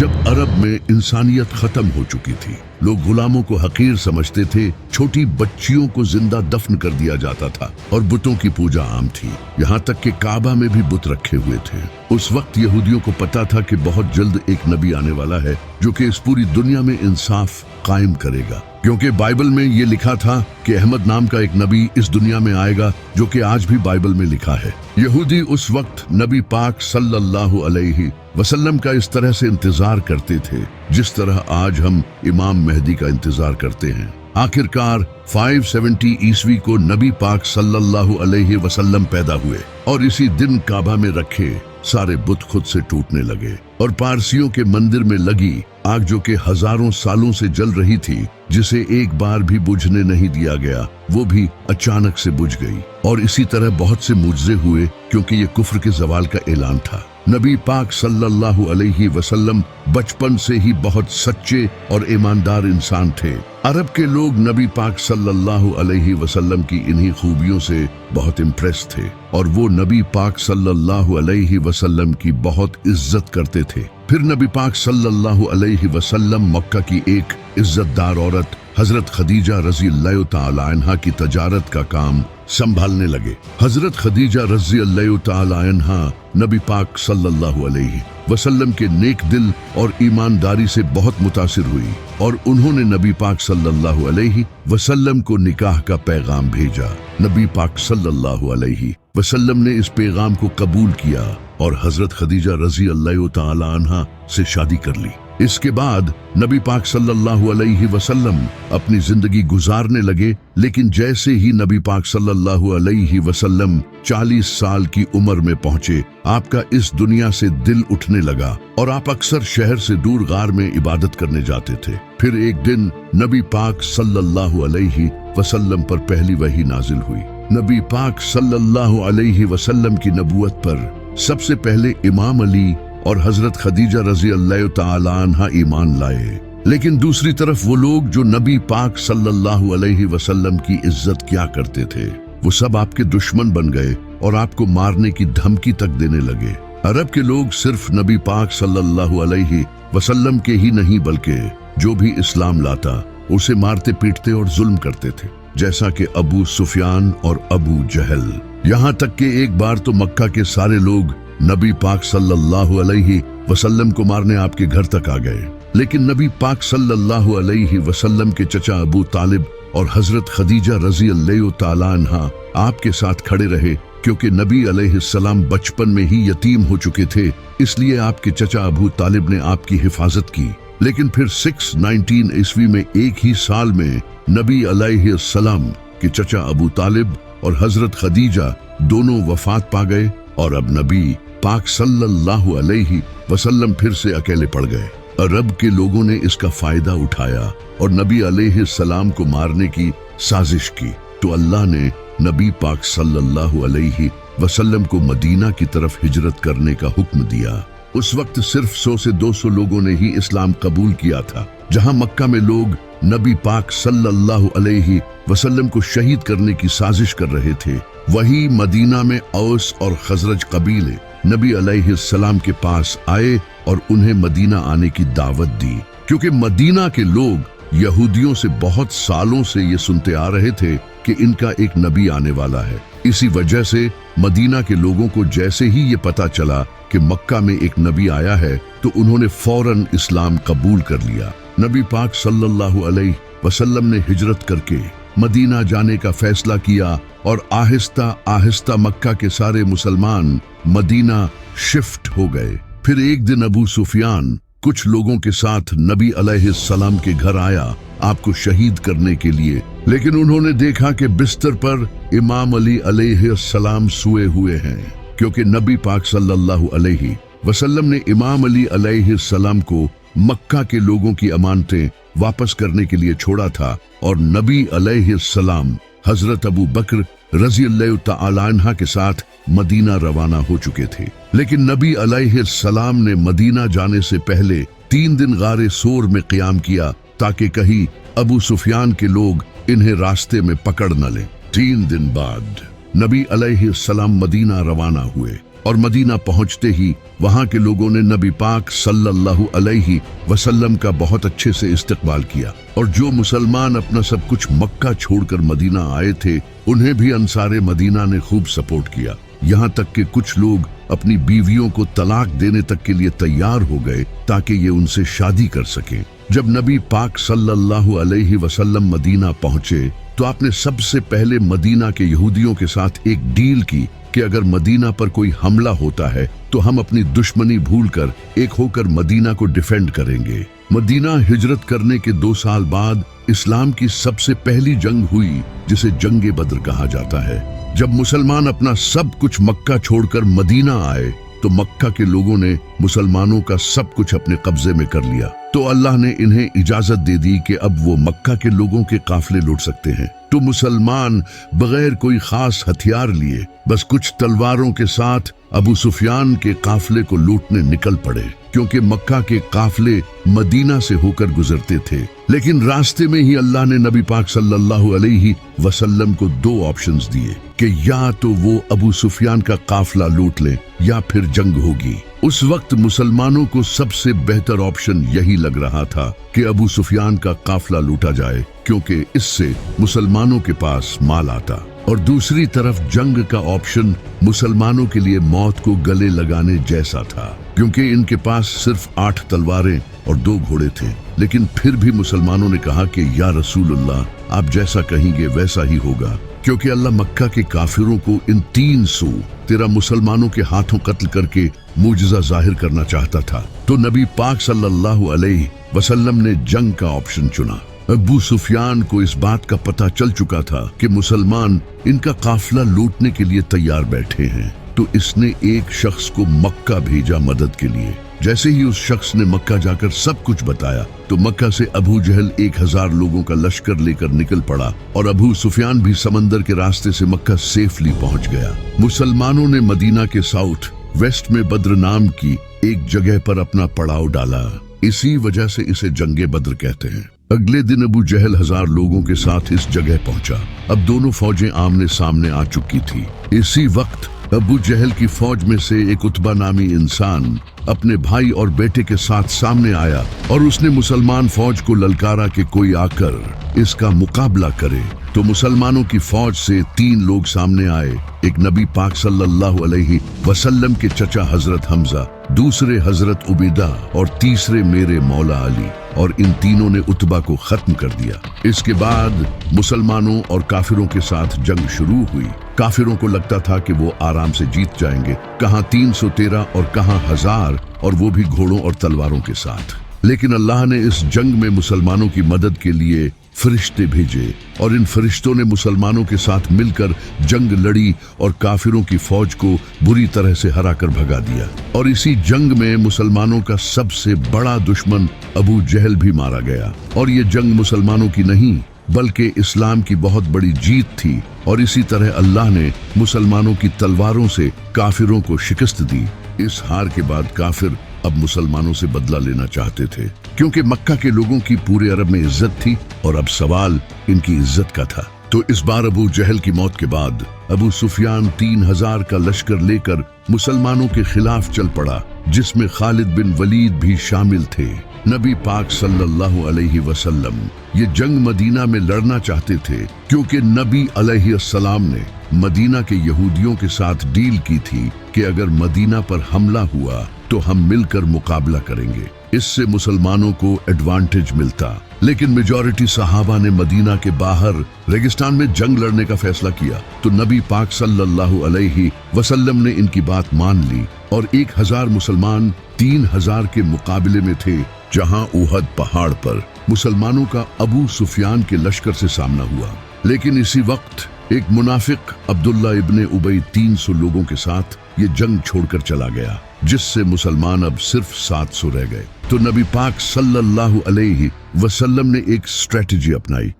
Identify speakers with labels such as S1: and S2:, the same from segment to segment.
S1: जब अरब में इंसानियत खत्म हो चुकी थी, लोग गुलामों को हकीर समझते थे, छोटी बच्चियों को जिंदा दफन कर दिया जाता था और बुतों की पूजा आम थी। यहाँ तक कि काबा में भी बुत रखे हुए थे। उस वक्त यहूदियों को पता था कि बहुत जल्द एक नबी आने वाला है जो कि इस पूरी दुनिया में इंसाफ कायम करेगा, क्योंकि बाइबल में ये लिखा था कि अहमद नाम का एक नबी इस दुनिया में आएगा, जो कि आज भी बाइबल में लिखा है। यहूदी उस वक्त नबी पाक सल्लल्लाहु अलैहि वसल्लम का इस तरह से इंतजार करते थे जिस तरह आज हम इमाम मेहदी का इंतजार करते हैं। आखिरकार 570 ईस्वी को नबी पाक सल्लल्लाहु अलैहि वसल्लम पैदा हुए और इसी दिन काबा में रखे सारे बुत खुद से टूटने लगे और पारसियों के मंदिर में लगी आग, जो कि हजारों सालों से जल रही थी, जिसे एक बार भी बुझने नहीं दिया गया, वो भी अचानक से बुझ गई। और इसी तरह बहुत से मुजज़े हुए, क्योंकि ये कुफ्र के जवाल का ऐलान था। नबी पाक सल्लल्लाहु अलैहि वसल्लम बचपन से ही बहुत सच्चे और ईमानदार इंसान थे। अरब के लोग नबी पाक सल्लल्लाहु अलैहि वसल्लम की इन्हीं खूबियों से बहुत इम्प्रेस थे और वो नबी पाक सल्लल्लाहु अलैहि वसल्लम की बहुत इज्जत करते थे। फिर नबी पाक सल्लल्लाहु अलैहि वसल्लम मक्का की एक इज्जतदार औरत हजरत खदीजा रज़ी अल्लाह तआला अन्हा की तजारत का काम संभालने लगे। हजरत खदीजा रज़ी अल्लाह तआला अन्हा नबी पाक सल्लल्लाहु अलैहि वसल्लम के नेक दिल और ईमानदारी से बहुत मुतासिर हुई और उन्होंने नबी पाक सल्लल्लाहु अलैहि वसल्लम को निकाह का पैगाम भेजा। नबी पाक सल्लल्लाहु अलैहि वसल्लम ने इस पैगाम को कबूल किया और हजरत खदीजा रज़ी अल्लाह तआला अन्हा से शादी कर ली। इसके बाद नबी पाक सल्लल्लाहु अलैहि वसल्लम अपनी जिंदगी गुजारने लगे, लेकिन जैसे ही नबी पाक सल्लल्लाहु अलैहि वसल्लम 40 साल की उम्र में पहुंचे, आपका इस दुनिया से दिल उठने लगा और आप अक्सर शहर से दूर गार में इबादत करने जाते थे। फिर एक दिन नबी पाक सल्लल्लाहु अलैहि वसल्लम पर पहली वही नाजिल हुई। नबी पाक सल्लल्लाहु अलैहि वसल्लम की नबूवत पर सबसे पहले इमाम अली और हजरत खदीजा रज़ी अल्लाह तआला अन्हा ईमान लाए, लेकिन दूसरी तरफ वो लोग जो नबी पाक सल्लल्लाहु अलैहि वसल्लम की इज्जत किया करते थे, वो सब आपके दुश्मन बन गए और आपको मारने की धमकी तक देने लगे। अरब के लोग सिर्फ नबी पाक सल्लल्लाहु अलैहि वसल्लम के ही नहीं बल्कि जो भी इस्लाम लाता उसे मारते पीटते और जुल्म करते थे, जैसा कि अबू सुफियान और अबू जहल। यहाँ तक कि एक बार तो मक्का के सारे लोग नबी पाक सल्लल्लाहु अलैहि वसल्लम को मारने आपके घर तक आ गए, लेकिन नबी पाक सल्लल्लाहु अलैहि वसल्लम के चचा अबू तालिब और हजरत खदीजा रज़ी अल्लाह तआला अन्हा आपके साथ खड़े रहे, क्योंकि नबी अलैहिस्सलाम बचपन में ही यतीम हो चुके थे, इसलिए आपके चचा अबू तालिब ने आपकी हिफाजत की। लेकिन फिर 619 ईस्वी में एक ही साल में नबी अलैहिस्सलाम के चचा अबू तालिब और हजरत खदीजा दोनों वफात पा गए और अब नबी पाक सल्लल्लाहु अलैहि वसल्लम फिर से अकेले पड़ गए। अरब के लोगों ने इसका फायदा उठाया और नबी अलैहिस्सलाम को मारने की साजिश की, तो अल्लाह ने नबी पाक सल्लल्लाहु अलैहि वसल्लम को मदीना की तरफ हिजरत करने का हुक्म दिया। उस वक्त सिर्फ 100 से 200 लोगों ने ही इस्लाम कबूल किया था। जहां मक्का में लोग नबी पाक सल्लल्लाहु अलैहि वसल्लम को शहीद करने की साजिश कर रहे थे, वही मदीना में औस और खजरज कबीले नबी अलैहिस्सलाम के पास आए और उन्हें मदीना आने की दावत दी, क्योंकि मदीना के लोग यहूदियों से बहुत सालों से ये सुनते आ रहे थे कि इनका एक नबी आने वाला है। इसी वजह से मदीना के लोगों को जैसे ही ये पता चला कि मक्का में एक नबी आया है, तो उन्होंने फौरन इस्लाम कबूल कर लिया। नबी पाक सल्लल्लाहु अलैहि वसल्लम ने हिजरत करके मदीना जाने का फैसला किया और आहिस्ता आहिस्ता मक्का के सारे मुसलमान मदीना शिफ्ट हो गए। फिर एक दिन अबू सुफियान कुछ लोगों के साथ नबी अलैहिस्सलाम के घर आया आपको शहीद करने के लिए, लेकिन उन्होंने देखा कि बिस्तर पर इमाम अली अलैहिस्सलाम सोए हुए हैं, क्योंकि नबी पाक सल्लल्लाहु अलैहि वसल्लम ने इमाम अली अलैहिस्सलाम को मक्का के लोगों की अमानतें वापस करने के लिए छोड़ा था और नबी अलैहिस्सलाम हजरत अबू बकर रज़ी अल्लाह तआला अन्हा के साथ मदीना रवाना हो चुके थे। लेकिन नबी अलैहिस्सलाम ने मदीना जाने से पहले 3 दिन गारे सोर में क़याम किया, ताकि कहीं अबू सुफियान के लोग इन्हें रास्ते में पकड़ न लें। 3 दिन बाद नबी अलैहिस्सलाम मदीना रवाना हुए और मदीना पहुंचते ही वहां के लोगों ने नबी पाक सल्लल्लाहु अलैहि वसल्लम का बहुत अच्छे से इस्तकबाल किया, और जो मुसलमान अपना सब कुछ मक्का छोड़कर मदीना आए थे उन्हें भी अंसारे मदीना ने खूब सपोर्ट किया। यहाँ तक कि कुछ लोग अपनी बीवियों को तलाक देने तक के लिए तैयार हो गए ताकि ये उनसे शादी कर सकें। जब नबी पाक सल्लल्लाहु अलैहि वसल्लम मदीना पहुंचे तो आपने सबसे पहले मदीना के यहूदियों के साथ एक डील की कि अगर मदीना पर कोई हमला होता है तो हम अपनी दुश्मनी भूलकर एक होकर मदीना को डिफेंड करेंगे। मदीना हिजरत करने के 2 साल बाद इस्लाम की सबसे पहली जंग हुई जिसे जंगे बद्र कहा जाता है। जब मुसलमान अपना सब कुछ मक्का छोड़कर मदीना आए तो मक्का के लोगों ने मुसलमानों का सब कुछ अपने कब्जे में कर लिया, तो अल्लाह ने इन्हें इजाजत दे दी कि अब वो मक्का के लोगों के काफिले लूट सकते हैं। तो मुसलमान बगैर कोई खास हथियार लिए बस कुछ तलवारों के साथ अबू सुफियान के काफिले को लूटने निकल पड़े, क्योंकि मक्का के काफिले मदीना से होकर गुजरते थे। लेकिन रास्ते में ही अल्लाह ने नबी पाक सल्लल्लाहु अलैहि वसल्लम को 2 ऑप्शंस दिए कि या तो वो अबू सुफियान का काफिला लूट ले या फिर जंग होगी। उस वक्त मुसलमानों को सबसे बेहतर ऑप्शन यही लग रहा था कि अबू सुफियान का काफिला लूटा जाए, क्योंकि इससे मुसलमानों के पास माल आता, और दूसरी तरफ जंग का ऑप्शन मुसलमानों के लिए मौत को गले लगाने जैसा था, क्योंकि इनके पास सिर्फ 8 तलवारें और 2 घोड़े थे। लेकिन फिर भी मुसलमानों ने कहा कि या रसूलुल्लाह आप जैसा कहेंगे वैसा ही होगा, क्योंकि अल्लाह मक्का के काफिरों को इन 313 मुसलमानों के हाथों कत्ल करके मुजज़ा जाहिर करना चाहता था। तो नबी पाक सल्लल्लाहु अलैहि वसल्लम ने जंग का ऑप्शन चुना। अबू सुफियान को इस बात का पता चल चुका था कि मुसलमान इनका काफिला लूटने के लिए तैयार बैठे हैं, तो इसने एक शख्स को मक्का भेजा मदद के लिए। जैसे ही उस शख्स ने मक्का जाकर सब कुछ बताया तो मक्का से अबू जहल 1000 लोगों का लश्कर लेकर निकल पड़ा, और अबू सुफियान भी समंदर के रास्ते से मक्का सेफली पहुंच गया। मुसलमानों ने मदीना के साउथ वेस्ट में बद्र नाम की एक जगह पर अपना पड़ाव डाला, इसी वजह से इसे जंगे बद्र कहते हैं। अगले दिन अबू जहल 1000 लोगों के साथ इस जगह पहुंचा। अब दोनों फौजें आमने सामने आ चुकी थी। इसी वक्त अबू जहल की फौज में से एक उतबा नामी इंसान अपने भाई और बेटे के साथ सामने आया, और उसने मुसलमान फौज को ललकारा कि कोई आकर इसका मुकाबला करे। तो मुसलमानों की फौज से 3 लोग सामने आए, एक नबी पाक सल्लल्लाहु अलैहि वसल्लम के चचा हजरत हमजा, दूसरे हजरत उबैदा और तीसरे मेरे मौला अली, और इन तीनों ने उतबा को खत्म कर दिया। इसके बाद मुसलमानों और काफिरों के साथ जंग शुरू हुई। काफिरों को लगता था कि वो आराम से जीत जाएंगे, कहां 313 और कहां 1000, और वो भी घोड़ों और तलवारों के साथ। लेकिन अल्लाह ने इस जंग में मुसलमानों की मदद के लिए फरिश्ते भेजे, और इन फरिश्तों ने मुसलमानों के साथ मिलकर जंग लड़ी और काफिरों की फौज को बुरी तरह से हरा कर भगा दिया। और इसी जंग में मुसलमानों का सबसे बड़ा दुश्मन अबू जहल भी मारा गया। और ये जंग मुसलमानों की नहीं बल्कि इस्लाम की बहुत बड़ी जीत थी, और इसी तरह अल्लाह ने मुसलमानों की तलवारों से काफिरों को शिकस्त दी। इस हार के बाद काफिर अब मुसलमानों से बदला लेना चाहते थे, क्योंकि मक्का के लोगों की पूरे अरब में इज्जत थी और अब सवाल इनकी इज्जत का था। तो इस बार अबू जहल की मौत के बाद अबू सुफियान 3000 का लश्कर लेकर मुसलमानों के खिलाफ चल पड़ा, जिसमें खालिद बिन वलीद भी शामिल थे। नबी पाक सल्लल्लाहु अलैहि वसल्लम ये जंग मदीना में लड़ना चाहते थे, क्योंकि नबी अलैहिस्सलाम ने मदीना के यहूदियों के साथ डील की थी कि अगर मदीना पर हमला हुआ तो हम मिलकर मुकाबला करेंगे। इससे मुसलमानों को एडवांटेज मिलता। लेकिन मेजॉरिटी सहाबा ने मदीना के बाहर रेगिस्तान में जंग लड़ने का फैसला किया, तो नबी पाक सल्लल्लाहु अलैहि वसल्लम ने इनकी बात मान ली, और 1000 मुसलमान 3000 के मुकाबले में थे, जहां उहद पहाड़ पर मुसलमानों का अबू सुफियान के लश्कर से सामना हुआ। लेकिन इसी वक्त एक मुनाफिक अब्दुल्ला इब्ने उबई 300 लोगों के साथ ये जंग छोड़कर चला गया, जिससे मुसलमान अब सिर्फ 700 रह गए। तो नबी पाक सल्लल्लाहु अलैहि वसल्लम ने एक स्ट्रेटजी अपनाई।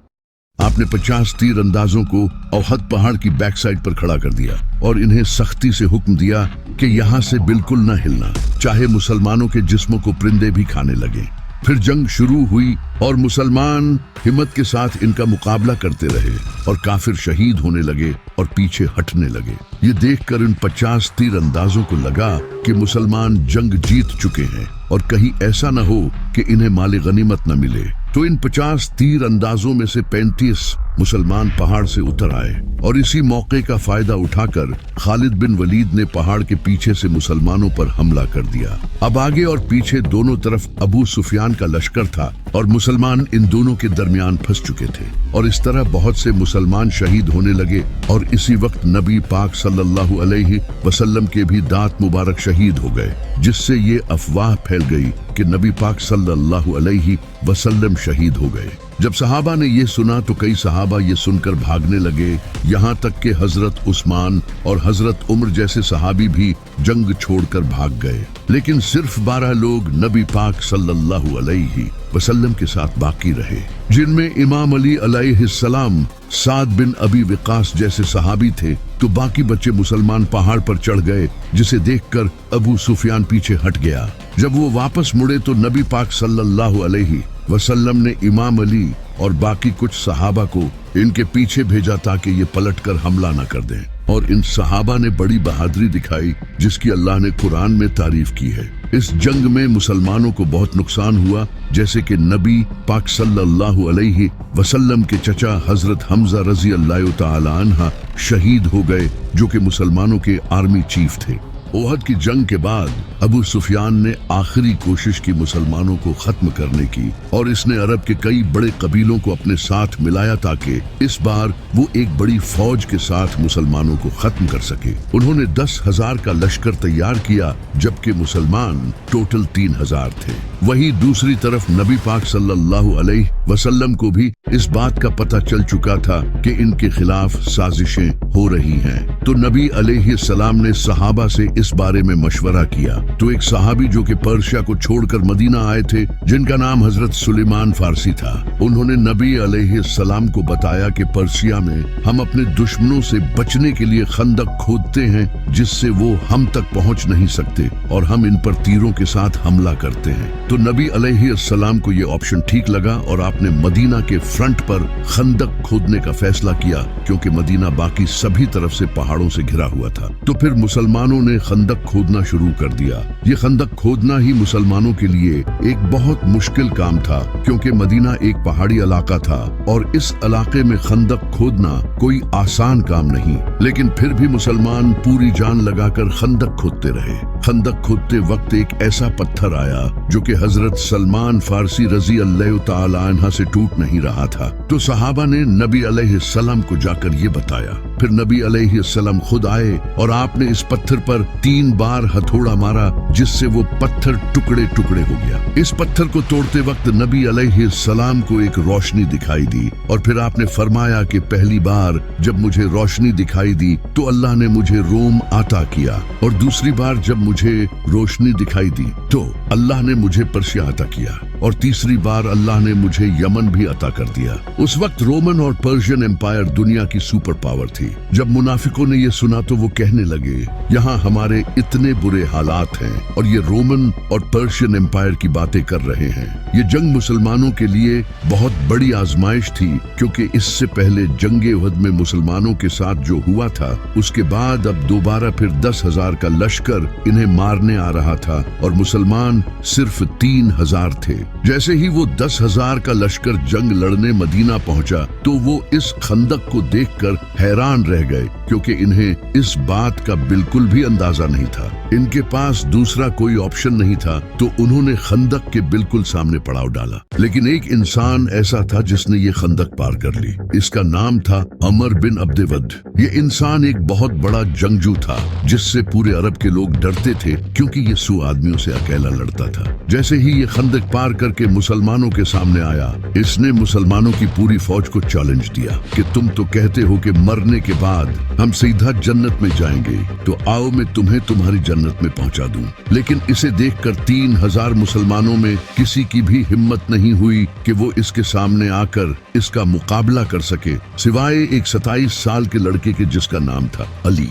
S1: आपने 50 तीर अंदाजों को उहद पहाड़ की बैक साइड पर खड़ा कर दिया, और इन्हें सख्ती से हुक्म दिया कि यहाँ से बिल्कुल न हिलना, चाहे मुसलमानों के जिस्मों को परिंदे भी खाने लगे। फिर जंग शुरू हुई और मुसलमान हिम्मत के साथ इनका मुकाबला करते रहे और काफिर शहीद होने लगे और पीछे हटने लगे। ये देखकर इन 50 तीरंदाजों को लगा कि मुसलमान जंग जीत चुके हैं और कहीं ऐसा न हो कि इन्हें माल गनीमत न मिले। तो इन 50 तीर अंदाजों में से 35 मुसलमान पहाड़ से उतर आए और इसी मौके का फायदा उठाकर खालिद बिन वलीद ने पहाड़ के पीछे से मुसलमानों पर हमला कर दिया। अब आगे और पीछे दोनों तरफ अबू सुफियान का लश्कर था और मुसलमान इन दोनों के दरमियान फंस चुके थे और इस तरह बहुत से मुसलमान शहीद होने लगे। और इसी वक्त नबी पाक सल्लल्लाहु अलैहि वसल्लम के भी दांत मुबारक शहीद हो गए, जिससे ये अफवाह फैल गई कि नबी पाक सल्लल्लाहु अलैहि वसल्लम शहीद हो गए। जब सहाबा ने ये सुना तो कई सहाबा ये सुनकर भागने लगे, यहाँ तक कि हजरत उस्मान और हजरत उमर जैसे सहाबी भी जंग छोड़कर भाग गए। लेकिन सिर्फ 12 लोग नबी पाक सल्लल्लाहु अलैहि वसल्लम के साथ बाकी रहे, जिनमें इमाम अली अलैहिस्सलाम, साद बिन अबी वक़ास जैसे सहाबी थे। तो बाकी बच्चे मुसलमान पहाड़ पर चढ़ गए, जिसे देखकर अबू सुफियान पीछे हट गया। जब वो वापस मुड़े तो नबी पाक सल्लल्लाहु अलैहि वसल्लम ने इमाम अली और बाकी कुछ सहाबा को इनके पीछे भेजा ताकि ये पलटकर हमला न कर दें। और इन सहाबा ने बड़ी बहादुरी दिखाई, जिसकी अल्लाह ने कुरान में तारीफ की है। इस जंग में मुसलमानों को बहुत नुकसान हुआ, जैसे कि नबी पाक सल्लल्लाहु अलैहि वसल्लम के चचा हजरत हमजा रजी अल्लाह तआला अन्हा शहीद हो गए, जो कि मुसलमानों के आर्मी चीफ थे। ओहद की जंग के बाद अबू सुफियान ने आखिरी कोशिश की मुसलमानों को खत्म करने की और इसने अरब के कई बड़े कबीलों को अपने साथ मिलाया ताकि इस बार वो एक बड़ी फौज के साथ मुसलमानों को खत्म कर सके। उन्होंने 10,000 का लश्कर तैयार किया, जबकि मुसलमान टोटल 3,000 थे। वहीं दूसरी तरफ नबी पाक सल्लल्लाहु अलैहि वसल्लम को भी इस बात का पता चल चुका था कि इनके खिलाफ साजिशें हो रही हैं। तो नबी अलैहिस्सलाम ने सहाबा से इस बारे में मशवरा किया। तो एक सहाबी जो कि पर्शिया को छोड़कर मदीना आए थे, जिनका नाम हजरत सुलेमान फारसी था, उन्होंने नबी अलैहिस्सलाम को बताया कि पर्शिया में हम अपने दुश्मनों से बचने के लिए खंदक खोदते हैं, जिससे वो हम तक पहुंच नहीं सकते और हम इन पर तीरों के साथ हमला करते हैं। तो नबी अलैहिस्सलाम को ये ऑप्शन ठीक लगा और आपने मदीना के फ्रंट पर खंदक खोदने का फैसला किया, क्योंकि मदीना बाकी सभी तरफ से पहाड़ों से घिरा हुआ था। तो फिर मुसलमानों ने खंदक खोदना शुरू कर दिया। ये खंदक खोदना ही मुसलमानों के लिए एक बहुत मुश्किल काम था, क्योंकि मदीना एक पहाड़ी इलाका था और इस इलाके में खंदक खोदना कोई आसान काम नहीं। लेकिन फिर भी मुसलमान पूरी जान लगाकर खंदक खोदते रहे। खंदक खोदते वक्त एक ऐसा पत्थर आया जो कि हजरत सलमान फारसी रजी अल्लाह तआला अन्हा से टूट नहीं रहा था। तो सहाबा ने नबी अलैहिस्सलाम को जाकर ये बताया। फिर नबी अलैहिस्सलाम खुद आए और आपने इस पत्थर पर 3 बार हथौड़ा मारा, जिससे वो पत्थर टुकड़े टुकड़े हो गया। इस पत्थर को तोड़ते वक्त नबी अलैहिस्सलाम को एक रोशनी दिखाई दी और फिर आपने फरमाया कि पहली बार जब मुझे रोशनी दिखाई दी तो अल्लाह ने मुझे रोम अता किया, और दूसरी बार जब मुझे रोशनी दिखाई दी तो अल्लाह ने मुझे पर्शिया अता किया, और तीसरी बार अल्लाह ने मुझे यमन भी अता कर दिया। उस वक्त रोमन और पर्शियन एम्पायर दुनिया की सुपर पावर थी। जब मुनाफिकों ने ये सुना तो वो कहने लगे, यहाँ हमारे इतने बुरे हालात हैं और ये रोमन और पर्शियन एम्पायर की बातें कर रहे हैं। ये जंग मुसलमानों के लिए बहुत बड़ी आजमाइश थी, क्योंकि इससे पहले जंगे उहद में मुसलमानों के साथ जो हुआ था, उसके बाद अब दोबारा फिर 10,000 का लश्कर इन्हें मारने आ रहा था और मुसलमान सिर्फ 3,000 थे। जैसे ही वो 10,000 का लश्कर जंग लड़ने मदीना पहुंचा तो वो इस खंदक को देखकर हैरान रह गए, क्योंकि इन्हें इस बात का बिल्कुल भी अंदाजा नहीं था। इनके पास दूसरा कोई ऑप्शन नहीं था, तो उन्होंने खंदक के बिल्कुल सामने पड़ाव डाला। लेकिन एक इंसान ऐसा था जिसने ये खंदक पार कर ली। इसका नाम था अमर बिन अब्देवद। ये इंसान एक बहुत बड़ा जंगजू था, जिससे पूरे अरब के लोग डरते थे, क्योंकि ये 100 आदमियों से अकेला लड़ता था। जैसे ही ये खंदक पार करके मुसलमानों के सामने आया, इसने मुसलमानों की पूरी फौज को चैलेंज दिया कि तुम तो कहते हो कि मरने के बाद हम सीधा जन्नत में जाएंगे, तो आओ मैं तुम्हें तुम्हारी जन्नत में पहुंचा दूं। लेकिन इसे देखकर 3,000 मुसलमानों में किसी की भी हिम्मत नहीं हुई कि वो इसके सामने आकर इसका मुकाबला कर सके, सिवाय एक 27 साल के लड़के के जिसका नाम था अली।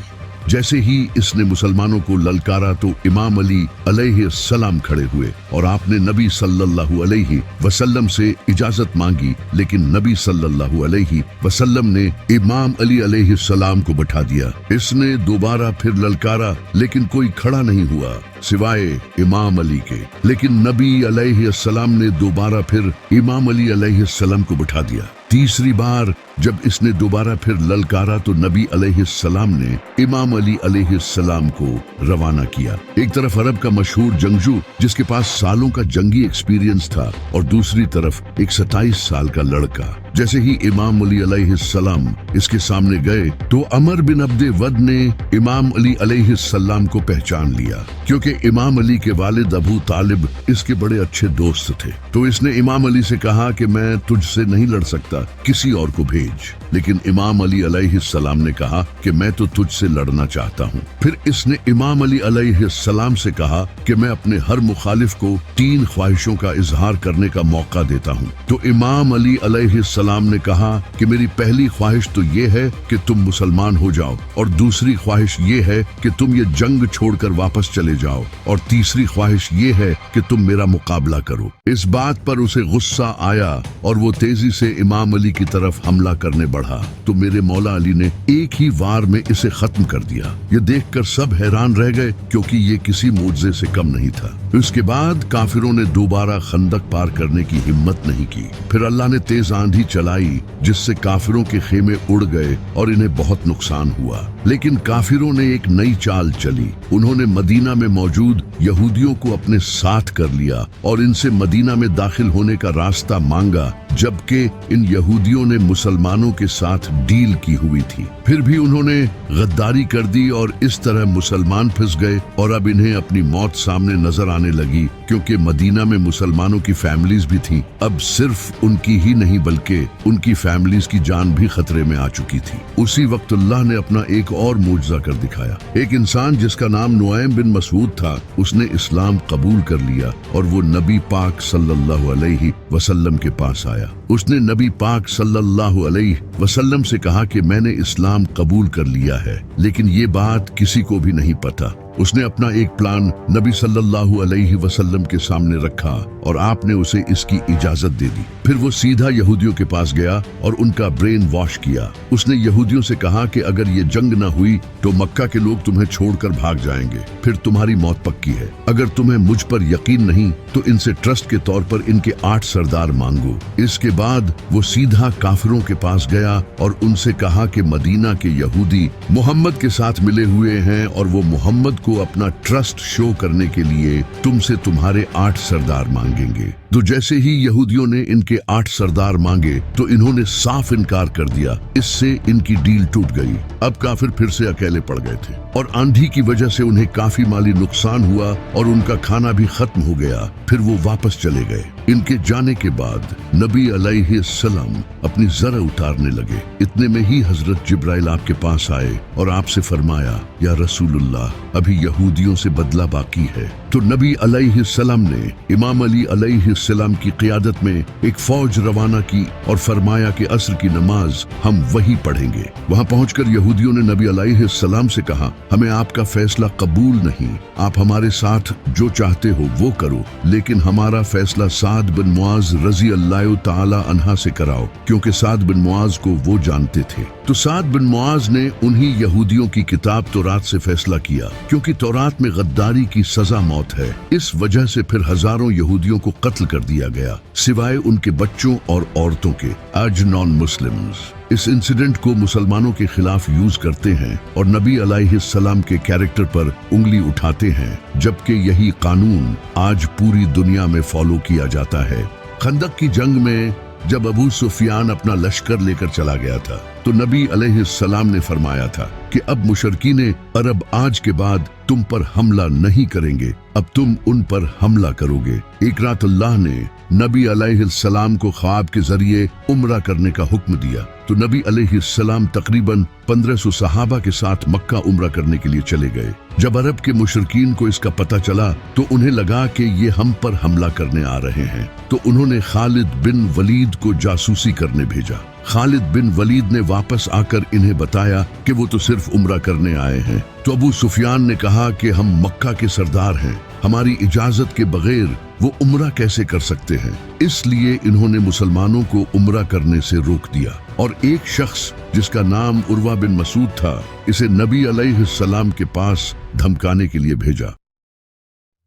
S1: जैसे ही इसने मुसलमानों को ललकारा तो इमाम अली अलैहिस्सलाम खड़े हुए और आपने नबी सल्लल्लाहु अलैहि वसल्लम से इजाजत मांगी, लेकिन नबी सल्लल्लाहु अलैहि वसल्लम ने इमाम अली अलैहिस्सलाम को बैठा दिया। इसने दोबारा फिर ललकारा, लेकिन कोई खड़ा नहीं हुआ सिवाय इमाम अली के। लेकिन नबी अलैहिस्सलाम ने दोबारा फिर इमाम अली अलैहिस्सलाम को बैठा दिया। तीसरी बार जब इसने दोबारा फिर ललकारा तो नबी अलैहिस्सलाम ने इमाम अली अलैहिस्सलाम को रवाना किया। एक तरफ अरब का मशहूर जंगजू जिसके पास सालों का जंगी एक्सपीरियंस था, और दूसरी तरफ एक 27 साल का लड़का। जैसे ही इमाम अली अलैहिस्सलाम इसके सामने गए तो अमर बिन अब्दे वद ने इमाम अली अलैहिस्सलाम को पहचान लिया, क्योंकि इमाम अली के वालिद अबू तालिब इसके बड़े अच्छे दोस्त थे। तो इसने इमाम अली से कहा कि मैं तुझसे नहीं लड़ सकता, किसी और को भेज। लेकिन इमाम अली अलैहिस्सलाम ने कहा कि मैं तो तुझसे लड़ना चाहता हूँ। फिर इसने इमाम अली अलैहिस्सलाम से कहा कि मैं अपने हर मुखालिफ को 3 ख्वाहिशों का इजहार करने का मौका देता हूँ। तो इमाम अली अलैहिस्सलाम ने कहा कि मेरी पहली ख्वाहिश तो ये है कि तुम मुसलमान हो जाओ, और दूसरी ख्वाहिश ये है कि तुम ये जंग छोड़कर वापस चले जाओ, और तीसरी ख्वाहिश ये है कि तुम मेरा मुकाबला करो। इस बात पर उसे गुस्सा आया और वो तेजी से इमाम अली की तरफ हमला करने बढ़ा। तो मेरे मौला अली ने एक ही वार में इसे खत्म कर दिया। ये देखकर सब हैरान रह गए, क्योंकि ये किसी मुआजिजे से कम नहीं था। इसके बाद काफिरों ने दोबारा खंदक पार करने की हिम्मत नहीं की। फिर अल्लाह ने तेज आंधी चलाई, जिससे काफिरों के खेमे उड़ गए और इन्हें बहुत नुकसान हुआ। लेकिन काफिरों ने एक नई चाल चली। उन्होंने मदीना में मौजूद यहूदियों को अपने साथ कर लिया और इनसे मदीना में दाखिल होने का रास्ता मांगा, जबकि इन यहूदियों ने मुसलमानों के साथ डील की हुई थी। फिर भी उन्होंने गद्दारी कर दी और इस तरह मुसलमान फंस गए, और अब इन्हें अपनी मौत सामने नजर आने लगी, क्योंकि मदीना में मुसलमानों की फैमिलीज भी थी। अब सिर्फ उनकी ही नहीं बल्कि उनकी फैमिलीज की जान भी खतरे में आ चुकी थी। उसी वक्त अल्लाह ने अपना एक और मुजज़ा कर दिखाया। एक इंसान जिसका नाम नुआइम बिन मसूद था, उसने इस्लाम कबूल कर लिया और वो नबी पाक सल्लल्लाहु अलैहि वसल्लम के पास आया। उसने नबी पाक सल्लल्लाहु अलैहि वसल्लम से कहा कि मैंने इस्लाम कबूल कर लिया है, लेकिन ये बात किसी को भी नहीं पता। उसने अपना एक प्लान नबी सल्लल्लाहु अलैहि वसल्लम के सामने रखा और आपने उसे इसकी इजाजत दे दी। फिर वो सीधा यहूदियों के पास गया और उनका ब्रेन वॉश किया। उसने यहूदियों से कहा कि अगर ये जंग न हुई तो मक्का के लोग तुम्हें छोड़कर भाग जाएंगे, फिर तुम्हारी मौत पक्की है। अगर तुम्हें मुझ पर यकीन नहीं तो इनसे ट्रस्ट के तौर पर इनके 8 सरदार मांगो। इसके बाद वो सीधा काफिरों के पास गया और उनसे कहा कि मदीना के यहूदी मोहम्मद के साथ मिले हुए हैं और वो मोहम्मद को अपना ट्रस्ट शो करने के लिए तुमसे तुम्हारे 8 सरदार मांगेंगे। तो जैसे ही यहूदियों ने इनके 8 सरदार मांगे तो इन्होंने साफ इनकार कर दिया। इससे इनकी डील टूट गई। अब काफिर फिर से अकेले पड़ गए थे और आंधी की वजह से उन्हें काफी माली नुकसान हुआ और उनका खाना भी खत्म हो गया। फिर वो वापस चले गए। इनके जाने के बाद नबी अलैहिस्सलाम अपनी ज़रा उतारने लगे। इतने में ही हजरत जिब्राइल आपके पास आए और आपसे फरमाया, या रसूलुल्लाह, अभी यहूदियों से बदला बाकी है। तो नबी अलैहिस्सलाम ने इमाम अली अलैहिस्सलाम की क़ियादत में एक फौज रवाना की और फरमाया कि असर की नमाज हम वही पढ़ेंगे। वहां पहुंचकर यहूदियों ने नबी अलैहिस्सलाम से कहा, हमें आपका फैसला कबूल नहीं, आप हमारे साथ जो चाहते हो वो करो, लेकिन हमारा फैसला साद बिन मुआज रजी अल्लाह ताला अन्हा से कराओ, क्योंकि साद बिन मुआज को वो जानते थे। तो साद बिन मुआज ने उन्हीं यहूदियों की किताब तौरात से फैसला किया, क्योंकि तौरात में गद्दारी की सजा मौत है। इस वजह से फिर हजारों यहूदियों को कत्ल कर दिया गया, सिवाय उनके बच्चों और औरतों के। आज नॉन मुस्लिम्स इस इंसिडेंट को मुसलमानों के खिलाफ यूज करते हैं और नबी अलैहिस्सलाम के कैरेक्टर पर उंगली उठाते हैं, जबकि यही कानून आज पूरी दुनिया में फॉलो किया जाता है। खंदक की जंग में जब अबू सुफियान अपना लश्कर लेकर चला गया था तो नबी अलैहिस्सलाम ने फरमाया था कि अब मुशरकीने अरब आज के बाद तुम पर हमला नहीं करेंगे, अब तुम उन पर हमला करोगे। एक रात अल्लाह ने नबी अलैहिस्सलाम को ख्वाब के जरिए उम्रा करने का हुक्म दिया। तो नबी अलैहिस्सलाम तकरीबन 1500 सहाबा के साथ मक्का उम्रा करने के लिए चले गए। जब अरब के मुशरिकीन को इसका पता चला तो उन्हें लगा कि ये हम पर हमला करने आ रहे हैं, तो उन्होंने खालिद बिन वलीद को जासूसी करने भेजा। खालिद बिन वलीद ने वापस आकर इन्हें बताया कि वो तो सिर्फ उम्रा करने आए हैं। तो अबू सुफियान ने कहा कि हम मक्का के सरदार हैं, हमारी इजाजत के बगैर वो उम्रा कैसे कर सकते हैं। इसलिए इन्होंने मुसलमानों को उम्रा करने से रोक दिया और एक शख्स जिसका नाम उर्वा बिन मसूद था, इसे नबी अलैहिस्सलाम के पास धमकाने के लिए भेजा।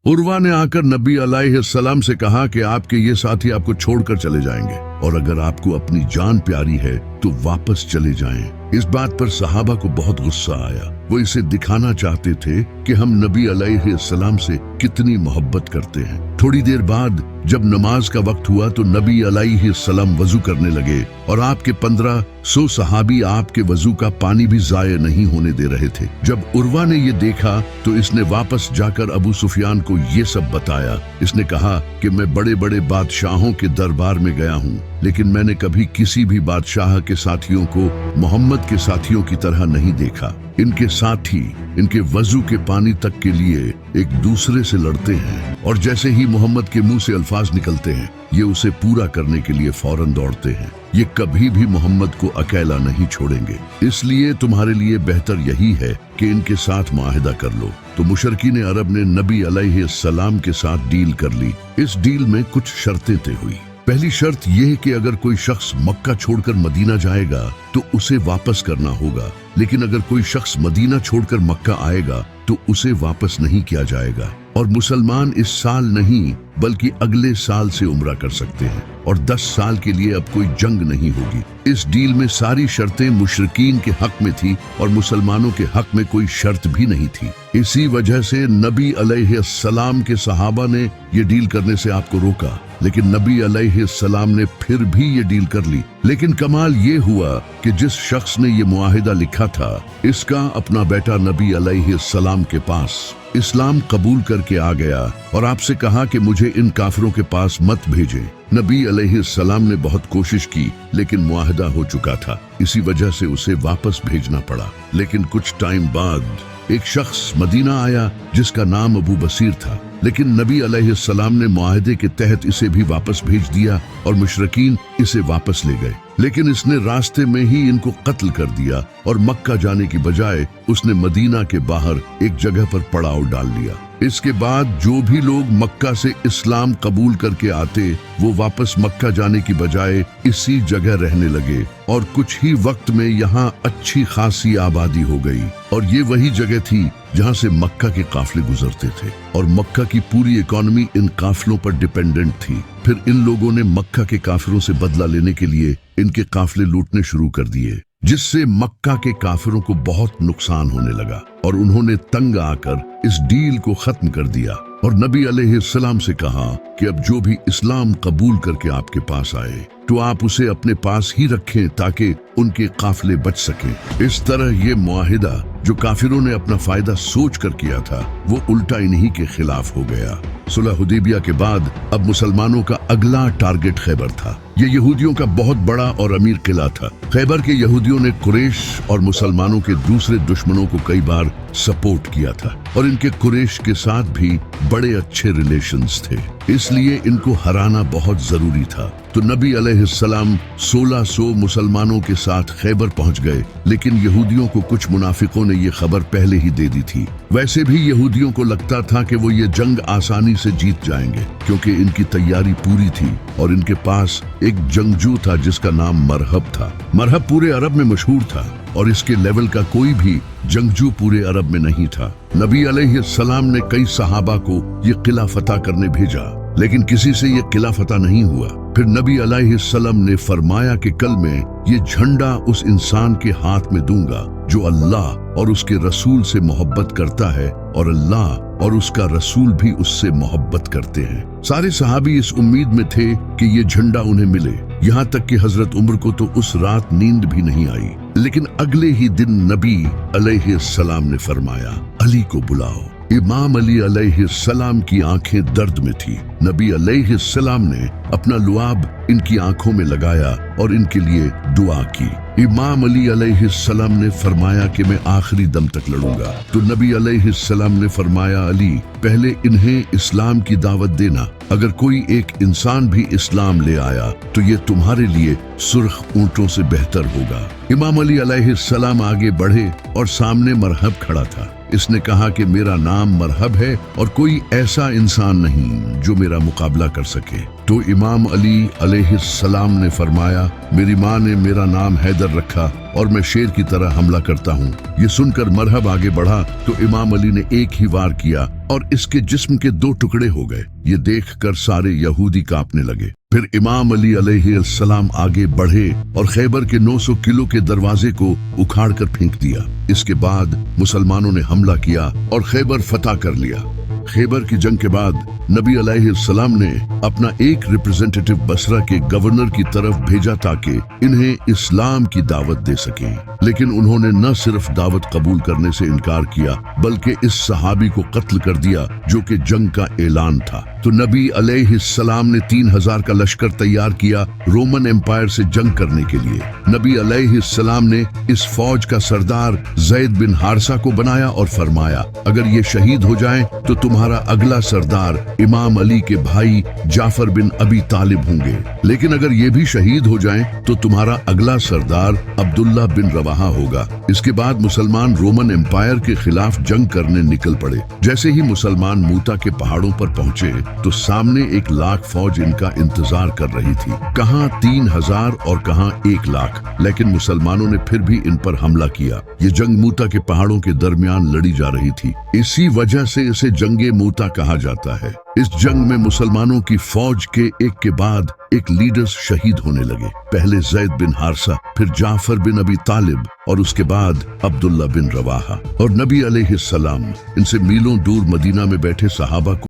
S1: उर्वा ने आकर नबी अलैहिस्सलाम से कहा कि आपके ये साथी आपको छोड़कर चले जाएंगे और अगर आपको अपनी जान प्यारी है तो वापस चले जाएं। इस बात पर सहाबा को बहुत गुस्सा आया। वो इसे दिखाना चाहते थे कि हम नबी अलैहिस्सलाम से कितनी मोहब्बत करते हैं। थोड़ी देर बाद जब नमाज का वक्त हुआ तो नबी अलैहिस्सलाम वजू करने लगे और आपके 1500 सहाबी आपके वजू का पानी भी जाया नहीं होने दे रहे थे। जब उर्वा ने ये देखा तो इसने वापस जाकर अबू सुफियान को ये सब बताया। इसने कहा कि मैं बड़े बड़े बादशाहों के दरबार में गया हूँ, लेकिन मैंने कभी किसी भी बादशाह के साथियों को मोहम्मद के साथियों की तरह नहीं देखा। इनके साथी इनके वजू के पानी तक के लिए एक दूसरे से लड़ते हैं और जैसे ही मोहम्मद के मुंह से अल्फाज निकलते हैं ये उसे पूरा करने के लिए फौरन दौड़ते हैं। ये कभी भी मोहम्मद को अकेला नहीं छोड़ेंगे, इसलिए तुम्हारे लिए बेहतर यही है कि इनके साथ मुआहिदा कर लो। तो मुशरिकीन अरब ने नबी अलैहिस्सलाम के साथ डील कर ली। इस डील में कुछ शर्तें तय हुई। पहली शर्त यह कि अगर कोई शख्स मक्का छोड़कर मदीना जाएगा तो उसे वापस करना होगा, लेकिन अगर कोई शख्स मदीना छोड़कर मक्का आएगा तो उसे वापस नहीं किया जाएगा और मुसलमान इस साल नहीं बल्कि अगले साल से उम्रा कर सकते हैं और 10 साल के लिए अब कोई जंग नहीं होगी। इस डील में सारी शर्तें मुशरिकीन के हक में थी और मुसलमानों के हक में कोई शर्त भी नहीं थी। इसी वजह से नबी अलैहिस्सलाम के सहाबा ने ये डील करने से आपको रोका, लेकिन नबी अलैहिस्सलाम ने फिर भी ये डील कर ली। लेकिन कमाल ये हुआ कि जिस शख्स ने ये मुआहिदा लिखा था इसका अपना बेटा नबी अलैहिस्सलाम के पास इस्लाम कबूल करके आ गया और आपसे कहा कि मुझे इन काफिरों के पास मत भेजें। नबी अलैहिस्सलाम ने बहुत कोशिश की लेकिन मुआहिदा हो चुका था, इसी वजह से उसे वापस भेजना पड़ा। लेकिन कुछ टाइम बाद एक शख्स मदीना आया जिसका नाम अबू बसीर था, लेकिन नबी अलैहिस्सलाम ने मुआहिदे के तहत इसे भी वापस भेज दिया और मुशरिकीन इसे वापस ले गए। लेकिन इसने रास्ते में ही इनको कत्ल कर दिया और मक्का जाने की बजाय उसने मदीना के बाहर एक जगह पर पड़ाव डाल लिया। इसके बाद जो भी लोग मक्का से इस्लाम कबूल करके आते वो वापस मक्का जाने की बजाय इसी जगह रहने लगे और कुछ ही वक्त में यहाँ अच्छी खासी आबादी हो गई और ये वही जगह थी जहाँ से मक्का के काफिले गुजरते थे और मक्का की पूरी इकोनॉमी इन काफिलों पर डिपेंडेंट थी। फिर इन लोगों ने मक्का के काफिरों से बदला लेने के लिए इनके काफिले लूटने शुरू कर दिए, जिससे मक्का के काफिरों को बहुत नुकसान होने लगा और उन्होंने तंग आकर इस डील को खत्म कर दिया और नबी अलैहिस्सलाम से कहा कि अब जो भी इस्लाम कबूल करके आपके पास आए तो आप उसे अपने पास ही रखें ताकि उनके काफिले बच सकें। इस तरह ये मुआहिदा जो काफिरों ने अपना फायदा सोच कर किया था वो उल्टा इन्हीं के खिलाफ हो गया। सुलह हुदैबिया के बाद अब मुसलमानों का अगला टारगेट खैबर था। ये यहूदियों का बहुत बड़ा और अमीर किला था। खैबर के यहूदियों ने कुरैश और मुसलमानों के दूसरे दुश्मनों को कई बार सपोर्ट किया था और इनके कुरैश के साथ भी बड़े अच्छे रिलेशंस थे, इसलिए इनको हराना बहुत जरूरी था। तो नबी अलैहिस्सलाम 1600 मुसलमानों के साथ खैबर पहुंच गए, लेकिन यहूदियों को कुछ मुनाफिकों ने ये खबर पहले ही दे दी थी। वैसे भी यहूदियों को लगता था कि वो ये जंग आसानी से जीत जाएंगे क्योंकि इनकी तैयारी पूरी थी और इनके पास एक जंगजू था जिसका नाम मरहब था। मरहब पूरे अरब में मशहूर था और इसके लेवल का कोई भी जंगजू पूरे अरब में नहीं था। नबी अलैहिस्सलाम ने कई सहाबा को ये किला फतह करने भेजा, लेकिन किसी से ये किला फतह नहीं हुआ। फिर नबी अलैहिस्सलाम ने फरमाया कि कल मैं ये झंडा उस इंसान के हाथ में दूंगा जो अल्लाह और उसके रसूल से मोहब्बत करता है और अल्लाह और उसका रसूल भी उससे मोहब्बत करते हैं। सारे सहाबी इस उम्मीद में थे कि ये झंडा उन्हें मिले, यहाँ तक कि हजरत उमर को तो उस रात नींद भी नहीं आई। लेकिन अगले ही दिन नबी अलैहिस्सलाम ने फरमाया, अली को बुलाओ। इमाम अली अलैहिस्सलाम की आंखें दर्द में थी। नबी अलैहिस्सलाम ने अपना लुआब इनकी आंखों में लगाया और इनके लिए दुआ की। इमाम अली अलैहिस्सलाम ने फरमाया कि मैं आखिरी दम तक लड़ूंगा। तो नबी अलैहिस्सलाम ने फरमाया, अली पहले इन्हें इस्लाम की दावत देना। अगर कोई एक इंसान भी इस्लाम ले आया तो ये तुम्हारे लिए सुर्ख ऊंटों से बेहतर होगा। इमाम अली अलैहिस्सलाम आगे बढ़े और सामने मरहब खड़ा था। इसने कहा कि मेरा नाम मरहब है और कोई ऐसा इंसान नहीं जो मेरा मुकाबला कर सके। तो इमाम अली अलैहिस्सलाम ने फरमाया, मेरी माँ ने मेरा नाम हैदर रखा और मैं शेर की तरह हमला करता हूँ। ये सुनकर मरहब आगे बढ़ा तो इमाम अली ने एक ही वार किया और इसके जिस्म के 2 टुकड़े हो गए। ये देखकर सारे यहूदी कांपने लगे। फिर इमाम अली अलैहिस्सलाम आगे बढ़े और खैबर के 900 किलो के दरवाजे को उखाड़ कर फेंक दिया। इसके बाद मुसलमानों ने हमला किया और खैबर फतह कर लिया। खैबर की जंग के बाद नबी अलैहिस्सलाम ने अपना एक रिप्रेजेंटेटिव बसरा के गवर्नर की तरफ भेजा ताकि इन्हें इस्लाम की दावत दे सकें। लेकिन उन्होंने न सिर्फ दावत कबूल करने से इनकार किया बल्कि इस सहाबी को कत्ल कर दिया जो कि जंग का ऐलान था। तो नबी अलैहिस्सलाम ने 3000 का लश्कर तैयार किया रोमन एम्पायर से जंग करने के लिए। नबी अलैहिस्सलाम ने इस फौज का सरदार ज़ैद बिन हारसा को बनाया और फरमाया, अगर ये शहीद हो जाएं तो तुम्हारा अगला सरदार इमाम अली के भाई जाफर बिन अबी तालिब होंगे, लेकिन अगर ये भी शहीद हो जाएं तो तुम्हारा अगला सरदार अब्दुल्ला बिन रवाहा होगा। इसके बाद मुसलमान रोमन एम्पायर के खिलाफ जंग करने निकल पड़े। जैसे ही मुसलमान मूता के पहाड़ों पर पहुंचे तो सामने 1 लाख फौज इनका इंतजार कर रही थी। कहां 3000 और कहां 1 लाख, लेकिन मुसलमानों ने फिर भी इन पर हमला किया। ये जंग मूता के पहाड़ों के दरमियान लड़ी जा रही थी। इसी वजह से इसे जंगे मूता कहा जाता है। इस जंग में मुसलमानों की फौज के एक के बाद एक लीडर्स शहीद होने लगे। पहले ज़ैद बिन हारसा, फिर जाफर बिन अबी तालिब और उसके बाद अब्दुल्ला बिन रवाहा। और नबी अलैहिस्सलाम इनसे मीलों दूर मदीना में बैठे सहाबा को